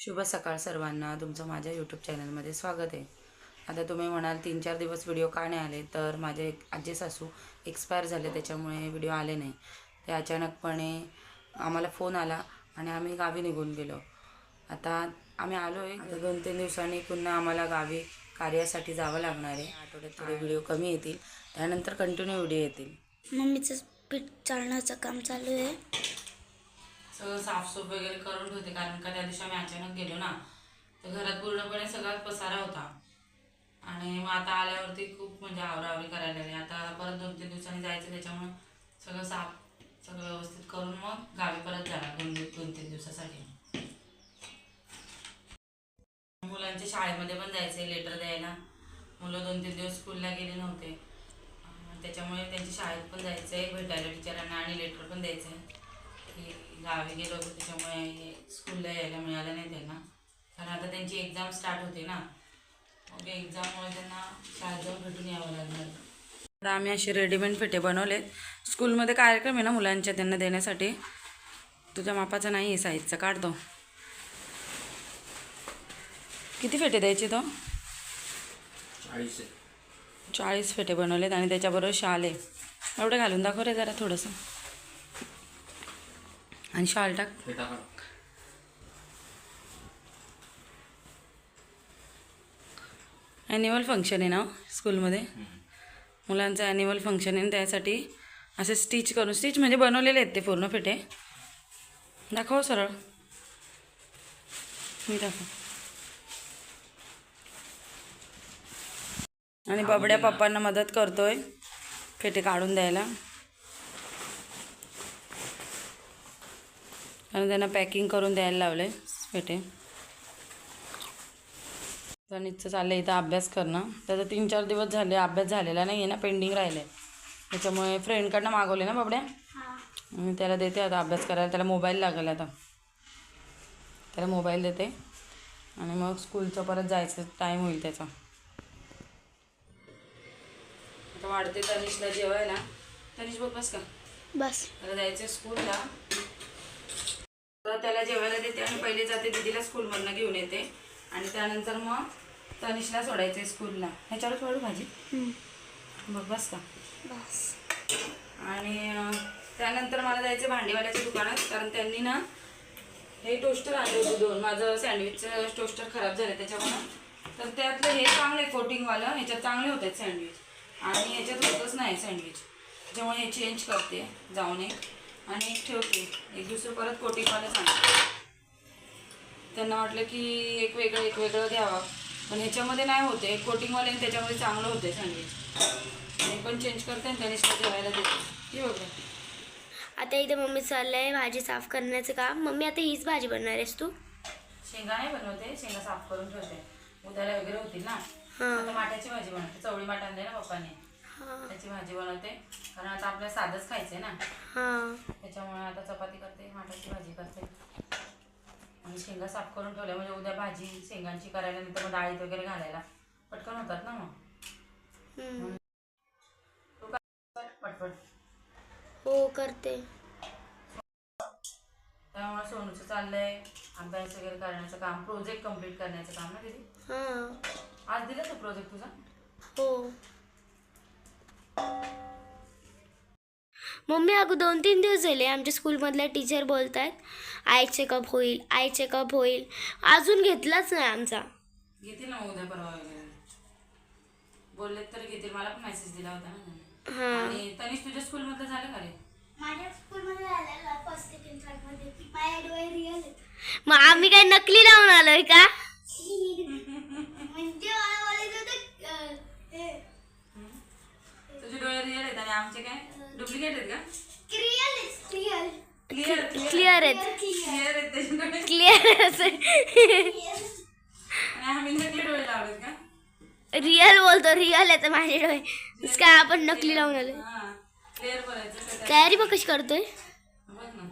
शुभ सकाळ सर्वांना. तुमचं माझ्या यूट्यूब चॅनलमध्ये स्वागत आहे. आता तुम्ही म्हणाल 3-4 दिवस व्हिडिओ का नाही आले, तर माझे आजी सासू एक्सपायर झाले, त्याच्यामुळे व्हिडिओ आले नाही. ते अचानकपणे आम्हाला फोन आला आणि आम्ही गावी निघून गेलो. आता आम्ही आलो आहे. आता 2-3 दिवसांनी पुन्हा आम्हाला गावी कार्यासाठी जावं लागणार आहे. आठवड्यात थोडे व्हिडिओ कमी येतील, त्यानंतर कंटिन्यू व्हिडिओ येतील. मम्मीचं पीठ चालण्याचं काम चालू आहे. सगळं साफसूफ वगैरे करून ठेवते, कारण का त्या दिवशी आम्ही अचानक गेलो ना, तर घरात पूर्णपणे सगळा पसारा होता. आणि मग आता आल्यावरती खूप म्हणजे आवरावरी करायला लागली. आता परत 2-3 दिवसांनी जायचं, त्याच्यामुळे सगळं सगळं व्यवस्थित करून मग गावी परत जाणार 2-3 दिवसासाठी. मुलांच्या शाळेमध्ये पण जायचं लेटर द्यायला. मुलं 2-3 दिवस स्कूलला गेले नव्हते, त्याच्यामुळे त्यांच्या शाळेत पण जायचं आहे, भेटायला टीचरांना, आणि लेटर पण द्यायचं आहे की गावी गेलो होतो, त्याच्यामुळे स्कूलला यायला मिळालं नाही त्यांना. कारण आता त्यांची एक्झाम स्टार्ट होते ना, मग एक्झाममुळे त्यांना शाळेत जाऊन भेटून यावं लागणार. तर आम्ही असे रेडीमेड फेटे बनवलेत. स्कूलमध्ये कार्यक्रम आहे ना मुलांच्या, त्यांना देण्यासाठी. तुझ्या मापाचा नाही आहे साईजचा, काढतो. किती फेटे द्यायचे तो? 40 फेटे बनवलेत, आणि त्याच्याबरोबर शाल आहे. एवढं घालून दाखव रे जरा थोडंसं, आणि शाल टाक. ॲन्युअल फंक्शन आहे ना स्कूलमध्ये, मुलांचं ॲन्युअल फंक्शन आहे, त्यासाठी असे स्टिच म्हणजे बनवलेले आहेत ते पूर्ण फेटे. दाखव सरळ, मी दाखव. आणि बबड्या पप्पांना मदत करतोय फेटे काढून द्यायला, आणि त्यांना पॅकिंग करून द्यायला लावले फेटे. तनिषचं चाललं इथं अभ्यास करणं. त्याचा 3-4 दिवस झाले अभ्यास झालेला नाही आहे ना, पेंडिंग राहिले, त्याच्यामुळे फ्रेंडकडनं मागवले ना बबड्या, मी त्याला देते आता अभ्यास करायला. त्याला मोबाईल लागेल, आता त्याला मोबाईल देते, आणि मग स्कूलचं परत जायचं टाईम होईल त्याचा. आता वाढते तनिषला जेवायला. तनिष बघ बस का, बस त्याला जायचं स्कूलला, तर त्याला जेवायला देते आणि पहिले जाते दीदीला स्कूलमधनं घेऊन येते, आणि त्यानंतर मग तनिषला सोडायचं स्कूलला. ह्याच्यावर थोडं भाजी बघ बस का, बस. आणि त्यानंतर मला जायचं भांडीवाल्याच्या दुकानात, कारण त्यांनी ना हे टोस्टर आणले होते 2. माझं सँडविचचं टोस्टर खराब झालं त्याच्यामुळं, तर त्यातलं हे चांगलं आहे कोटिंगवालं, ह्याच्यात चांगले होते सँडविच, आणि ह्याच्यात होतच नाही सँडविच, त्याच्यामुळे हे चेंज करते जाऊन एक, आणि एक ठेवते, एक दुसरं परत कोटिंगवालं सांगते. त्यांना वाटलं की एक वेगळं घ्यावं, पण ह्याच्यामध्ये नाही होते कोटिंगवाले, आणि त्याच्यामध्ये चांगलं होते सँडविच. हे पण चेंज करते आणि त्याने जेवायला देते. की बघा आता इथे मम्मी चाललंय भाजी साफ करण्याचं काम. मम्मी आता हीच भाजी बनणार आहेस तू? शेंगा नाही बनवते, शेंगा साफ करून ठेवते, उद्याला वगैरे होतील ना. आता माठाची भाजी बनवते, चवळी माठ आणले ना पप्पाने, त्याची भाजी बनवते, कारण आता आपल्याला साधंच खायचंय ना, त्याच्यामुळे आता चपाती करते, माठाची भाजी करते, आणि शेंगा साफ करून ठेवल्या म्हणजे उद्या भाजी शेंगांची करायला, नंतर मग डाळीत वगैरे घालायला पटकन होतात ना मग. पटपट हो करते. त्यामुळे सोनूचं चाललंय अभ्यास वगैरे करण्याचं काम, प्रोजेक्ट कम्प्लीट करण्याचं काम ना दीदी. आज दिलं तो प्रोजेक्ट तुझा? हो मम्मी, अगं 2-3 दिवस झाले आमच्या स्कूलमधल्या टीचर बोलत आहेत आय चेकअप होईल, आय चेकअप होईल, अजून घेतलाच नाही आमचा. घेतील ना उद्या परवा वगैरे, बोलले तर घेतील. मला पण मेसेज दिला होता ना. आणि तनिष तुझ्या स्कूलमधलं झालं का रे? माझ्या स्कूलमध्ये झालेला फर्स्ट सेकंड थर्ड मध्ये माझे डोळे रिअल आहेत. मग आम्ही काय नकली लावून आलोय का? म्हणजे मला बोलायचं होतं तुझे डोळे रिअल आहेत आणि आमचे काय डुप्लिकेट आहेत का? रिअल आहेत, रिअल क्लिअर आहेत, क्लिअर आहेत त्याचे डोळे, क्लिअर. आणि आम्ही नकली डोळे लावलेत का? रिअल बोलतो, रिअल आहे माझे डोळे. काय आपण नकली लावून आलोय? क्लिअर बोलायचं. तयारी बघ कशी करतोय. बघ ना,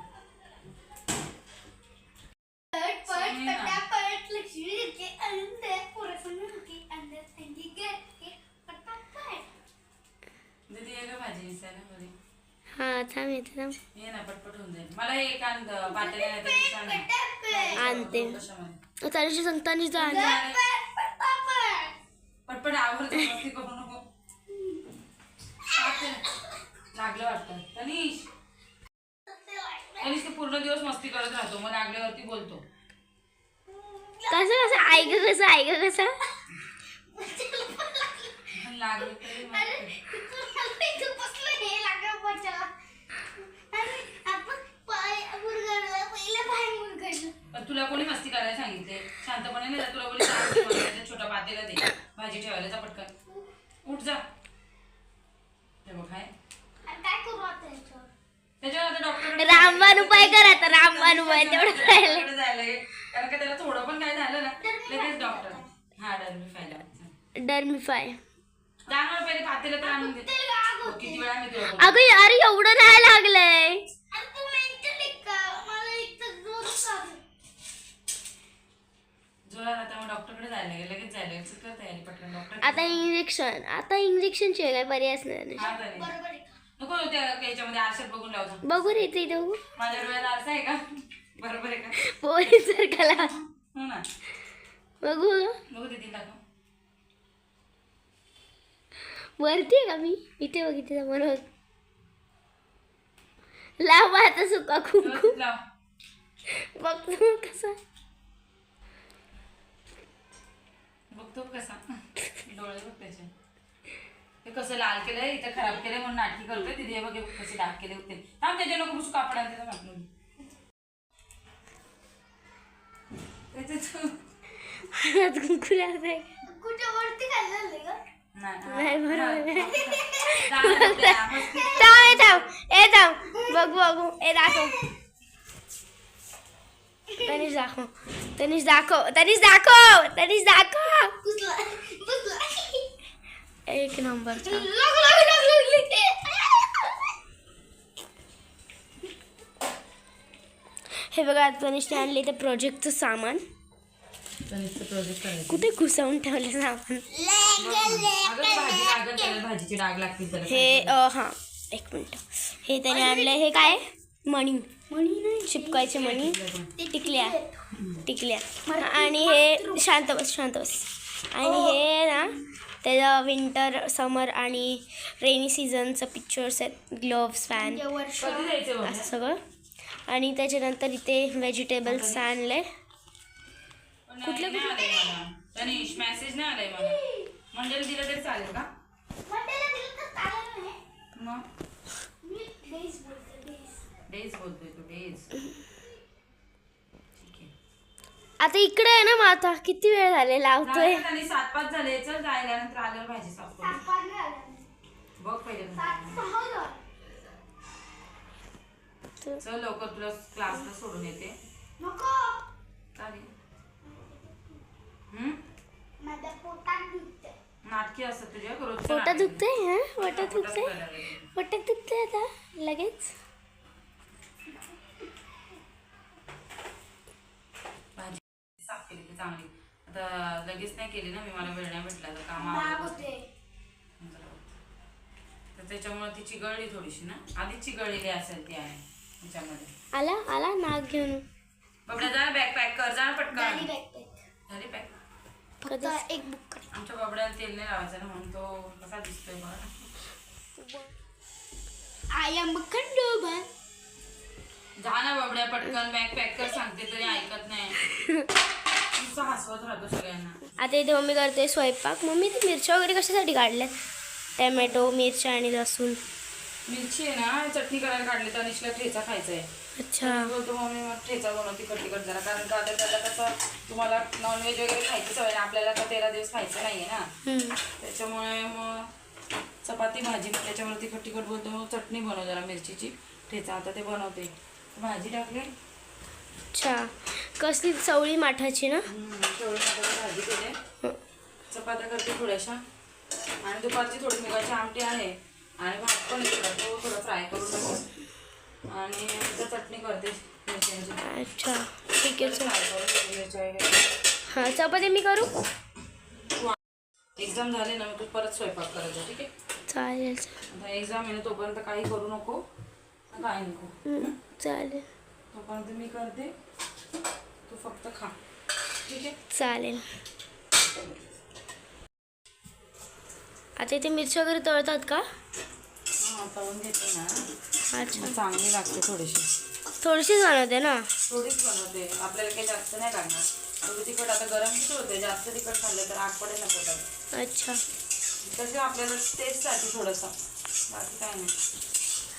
पट लक्ष्मी के अंदर पुरसन के अंदर संगी के पटापट. दीदी ये का भाजी विचार ना बरी. हा थांब येते, थांब ये ना, पटपट होऊन जाईल. मला एक पातेला आणते. तनिषला सांग तनिषला आण. पटपट आवडत मस्ती करू नको. लागलं वाटतं तनिष. तनिष ते पूर्ण दिवस मस्ती करत राहतो, मग लागल्यावरती बोलतो. कसं कसं ऐक कसं ऐक कसं लागलं तरी मस्ती. पण तुला कोणी मस्ती करायला सांगितले? शांतपणे नाही जात. तुला कोणी सांगितलं छोटा पातेला दे भाजी ठेवायला, जा पटकन उठ जा. हे बघ हाय त्याच्यावर आता डॉक्टर रामबाण उपाय कर आता. रामबाण उपाय तेवढं राहिलं. डॉक्टरकडे जायला आहे. कारण का त्याला थोडं पण काय झालं ना लगेच डॉक्टर. हा डर्मिफायला डर्मिफाय. जाणार पहिले पातेला तर आणून दे. किती वेळा मी तुला बोलते. अगं अरे एवढं नाही लागलंय. जोरात आता मग डॉक्टरकडे जायला लागेल. लगेच जायला लागेल. कर तयारी पटकन डॉक्टर. आता इंजेक्शनची काय पर्यायच नाही. हा चालेल. नको त्या याच्यामध्ये आरशात बघून लावतो. बघू रे इथे बघू. माझ्या डोळ्यात आरसा आहे का? बरोबर आहे का? पोरी सर कला हो ना. बघू बघू दे दाखव. वरती आहे का मी? इथे बघ इथे समोर बघ. लाव आता सुका कुंकू. व्यवस्थित लाव. बघतो कसा. बघतो कसा डोळे बघ त्याचे. हे कसं लाल केलंय, इथं खराब केलंय म्हणून नाटकी करतोय. तिथे बघ कसे डाग केले होते. थांब त्याचे नको पुसू कापड आणते तर घातलं. हात कुंकू लागलाय. नाही बरोबर थांब. बघ बघू ए दाखव. तनिष दाखव. तनिष दाखव. तनिष दाखव. तनिष दाखव. एक नंबर. हे बघा तनिषने आणले ते प्रोजेक्टचं सामान. प्रोजेक्ट करायचं. कुठे घुसवून ठेवलं सामान. भाजीचे डाग लागतील त्याला. हे हा एक मिनिट. हे त्याने आणलं. हे काय मणी. मणी नाही चिपकायचे मणी. टिकल्या आणि हे शांत बस. आणि हे ना त्याचं विंटर समर आणि रेनी सीझनचं पिक्चर्स आहेत. ग्लोव्स फॅन कधी द्यायचं बघ. असं सगळं. आणि त्याच्यानंतर इथे व्हेजिटेबल्स आणले. कुठले तनिष मेसेज नाही आलाय मला. मंडेला दिलं तरी चालेल का? मग डेज बोलतोय तू. डेज ठीक आहे. आता इकडे आहे ना मग आता किती वेळ झाले लावतोय. 7-5 झाले. चल जायला नंतर आल्यावर भाजी साफ करू. बघ पहिले चल लवकर. तुला क्लासला सोडून येते. चालेल. नाटकी असतात तुझ्या. पोटात दुखतंय. हा पोटात दुखतंय आता लगेच. भाजी साफ केली ती चांगली. आता लगेच नाही केली ना मी. मला वेळ नाही भेटला तर काम तर त्याच्यामुळे ती चिघळली थोडीशी ना. आधीच चिघळलेली असेल ती आहे त्याच्यामध्ये. आला नाक घेऊन. बबड्या जा बॅग पॅक कर. जा पटकन. झाली पॅक. एक बुक. आमच्या बबड्याला तेल नाही लावायचं ना म्हणून तो कसा दिसतोय बघ. I am Khandoba. जा ना बबड्या पटकन बॅग पॅक कर सांगते तरी ऐकत नाही. नुसतं हसवत राहतो सगळ्यांना. आता इथे मम्मी करते स्वयंपाक. मम्मी ते मिरच्या वगैरे कशासाठी काढल्यात? टॅमॅटो मिरच्या आणि लसूण. मिरची आहे ना चटणी करायला काढली. तनिषला ठेचा खायचा आहे. अच्छा. बोलतो मम्मी मग ठेचा बनवते तिखट जरा. कारण का आता त्याला कसं तुम्हाला नॉनव्हेज वगैरे खायची सवय. आपल्याला आता 13 दिवस खायचं नाहीये ना. त्याच्यामुळे मग चपाती भाजी मग त्याच्यामुळे तिखट बोलतो. मग चटणी बनव जरा मिरचीची. ठेचा आता ते बनवते. भाजी टाकली. अच्छा. कसली चवळी माठाची ना. चवळी माठाची भाजी केली. चपात्या करते थोड्याशा. आणि दुपारची थोडी मुगाची आमटी आहे. आणि भात पण तो थोडा फ्राय करून टाकू. आणि चटणी करते मिरच्यांची. अच्छा ठीक आहे. फ्राय करून मिरच्या वगैरे. हां चपाती मी करू. एक्झाम झाले ना मग तू परत स्वयंपाक करायचा. ठीक आहे चालेल. आता एक्झाम आहे ना तोपर्यंत काही करू नको. काय नको. चालेल. तोपर्यंत मी करते. तू फक्त खा. ठीक आहे. चालेल. आता इथे मिरची वगैरे तळतात का? हां तळून घेते ना. अच्छा, चांगली लागते थोडीशी. थोडीशीच बनवते ना. थोडीच बनवते, आपल्याला काही जास्त नाही लागणार. थोडी तिखट आता गरम किती होते, जास्त तिखट खाल्लं तर आग पडेल ना पोटात. अच्छा, तसे आपल्याला टेस्टसाठी थोडंसं, बाकी काय नाही.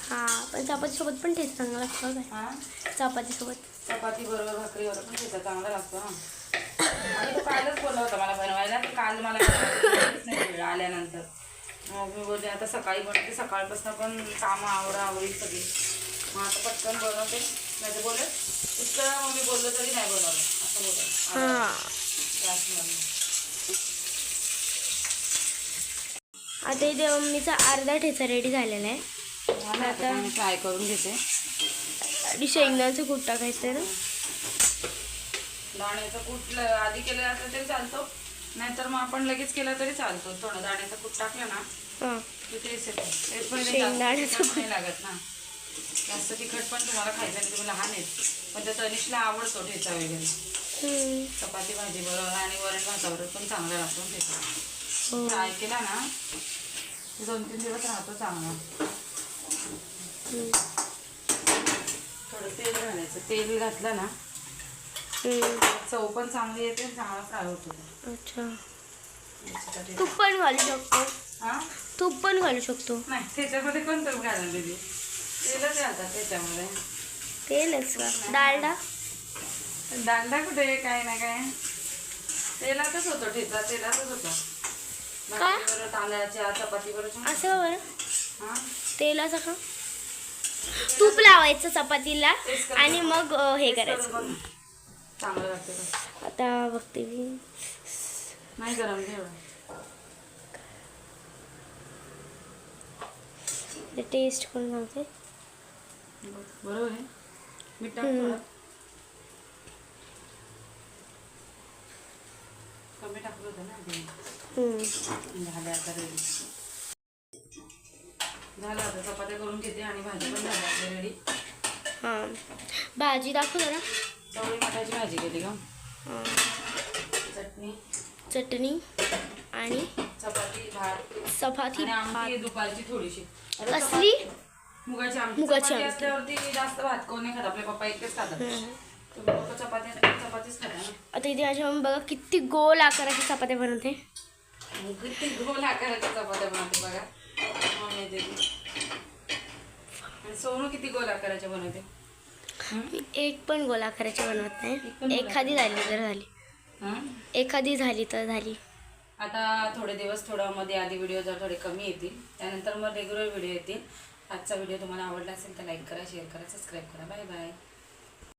हां, पण चपातीसोबत पण टेस्ट चांगला लागतो काय? हां चपातीसोबत. चपाती बरोबर भाकरीवर पण तिथं चांगला लागतो ना. आणि तो कालच बोलला होता मला बनवायला, तर काल मला नाही वेळ आल्यानंतर. मग मी बोलते आता सकाळी बनवते, सकाळपासून पण कामं आवडी सगळी. मग आता पटकन बनवते, नाही तर बोलत इतकं मग मी बोललो तरी नाही बनवलं असं बोलत. हां, आता इथे मम्मीचा अर्धा ठेचा रेडी झालेला आहे. आता मी फ्राय करून घेते. आणि शेंगदाण्याचं कूट टाकायचं आहे ना. दाण्याचं कूट आधी केलं असं तरी चालतो, नाहीतर मग आपण लगेच केलं तरी चालतो. थोडं दाण्याचं कूट टाकलं ना हां, की टेस्ट येते. टेस्ट पण शेंगदाण्याचं जास्त नाही लागत ना. जास्त तिखट पण तुम्हाला खायचं नाही, तुम्ही लहान आहेत. पण त्या तनिषला आवडतो ठेचा वगैरे. चपाती भाजी बरोबर आणि वरण भातावर पण चांगला लागतो ठेचा. फ्राय केला ना 2-3 दिवस राहतो चांगला. थोडं तेल घालायचं, तेल घातलं ना चव पण चांगली येते, चांगला फ्राय होतो. अच्छा, तूप पण घालू शकतो. हां तूप पण घालू शकतो. नाही त्याच्यामध्ये कोण तूप घालायला दिली, तेलच घालतात त्याच्यामध्ये. तेलच का? डालडा? डालडा कुठे, काय ना काय तेलातच होतो ठेचा, तेलातच होतो. भाकरीवर, तांदळाच्या चपातीवर असं का बरं? हां तेल असं का? तूप लावायचं चपातीला आणि मग हे करायचं. चांगलं लागतं का? आता बघते मी. नाही गरम ठेव. टेस्ट करून सांगते. बरोबर आहे. मीठ टाक थोडं. कमी टाकलं होतं ना आधी. झाले आता रेडी. झालं आता चपात्या करून घेते आणि भाजी पण झाली आपली रेडी. हां, भाजी दाखव ना. चवळी मटाची भाजी केली का? चटणी आणि चपाती भात. चपाती आणि आमटी दुपारची थोडीशी. कसली? मुगाची आमटी. मुगाची चपाती आमटी. असल्यावरती जास्त भात कोण नाही खात, आपले पप्पा एकटेच खातात. तुम्ही लोक चपातीच खातात ना. आता इथे माझी मम्मी बघा किती गोल आकाराची चपात्या बनवते. किती गोल आकाराच्या चपात्या बनवते बघा मम्मी ते. आणि सोनू किती गोल आकाराच्या बनवते. एक पण गोल आकाराची बनवत नाही. एखादी झाली तर झाली, एखादी झाली तर झाली. आता थोडे दिवस मध्ये आधी व्हिडिओ जर थोडे कमी येतील, त्यानंतर मग रेग्युलर व्हिडिओ येतील. आजचा व्हिडिओ तुम्हाला आवडला असेल तर लाईक करा, शेअर करा, सबस्क्राईब करा. Bye bye.